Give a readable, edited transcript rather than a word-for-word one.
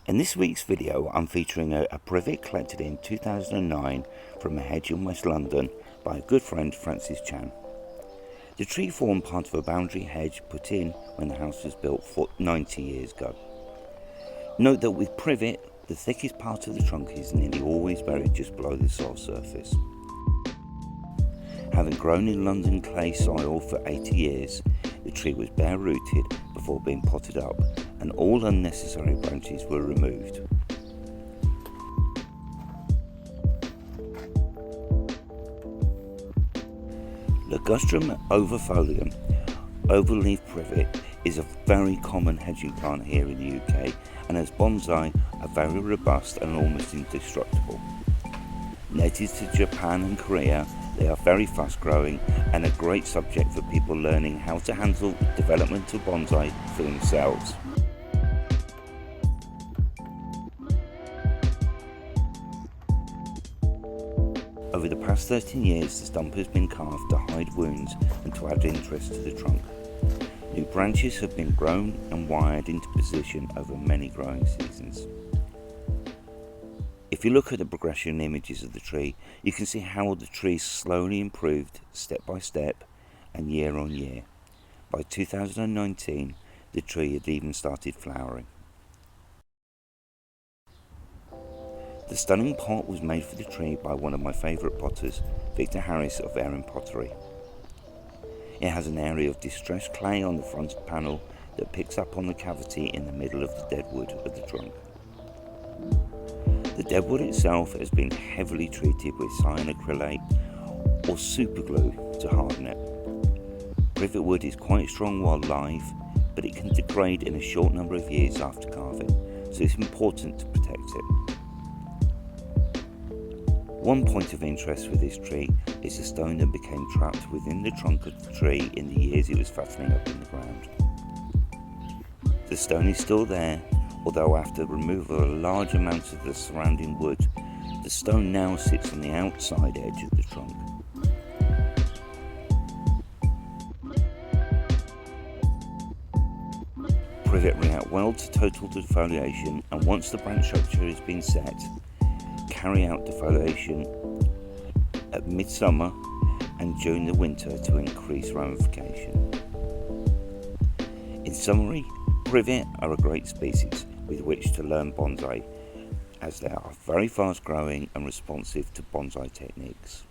In this week's video, I'm featuring a privet collected in 2009 from a hedge in West London by a good friend, Francis Chan. The tree formed part of a boundary hedge put in when the house was built 90 years ago. Note that with privet, the thickest part of the trunk is nearly always buried just below the soil surface. Having grown in London clay soil for 80 years, the tree was bare rooted before being potted up, and all unnecessary branches were removed. Ligustrum ovalifolium, oval-leaf privet, is a very common hedging plant here in the UK, and as bonsai are very robust and almost indestructible. Native to Japan and Korea, they are very fast growing and a great subject for people learning how to handle development of bonsai for themselves. Over the past 13 years, the stump has been carved to hide wounds and to add interest to the trunk. New branches have been grown and wired into position over many growing seasons. If you look at the progression images of the tree, you can see how the tree slowly improved step by step and year on year. By 2019, the tree had even started flowering. The stunning pot was made for the tree by one of my favourite potters, Victor Harris of Erin Pottery. It has an area of distressed clay on the front panel that picks up on the cavity in the middle of the dead wood of the trunk. The dead wood itself has been heavily treated with cyanacrylate or superglue to harden it. Privet wood is quite strong while live, but it can degrade in a short number of years after carving, so it's important to protect it. One point of interest with this tree is the stone that became trapped within the trunk of the tree in the years it was fattening up in the ground. The stone is still there, although after removal of large amounts of the surrounding wood, the stone now sits on the outside edge of the trunk. Privet react well to total defoliation, and once the branch structure has been set, carry out defoliation at midsummer and during the winter to increase ramification. In summary, privet are a great species with which to learn bonsai, as they are very fast growing and responsive to bonsai techniques.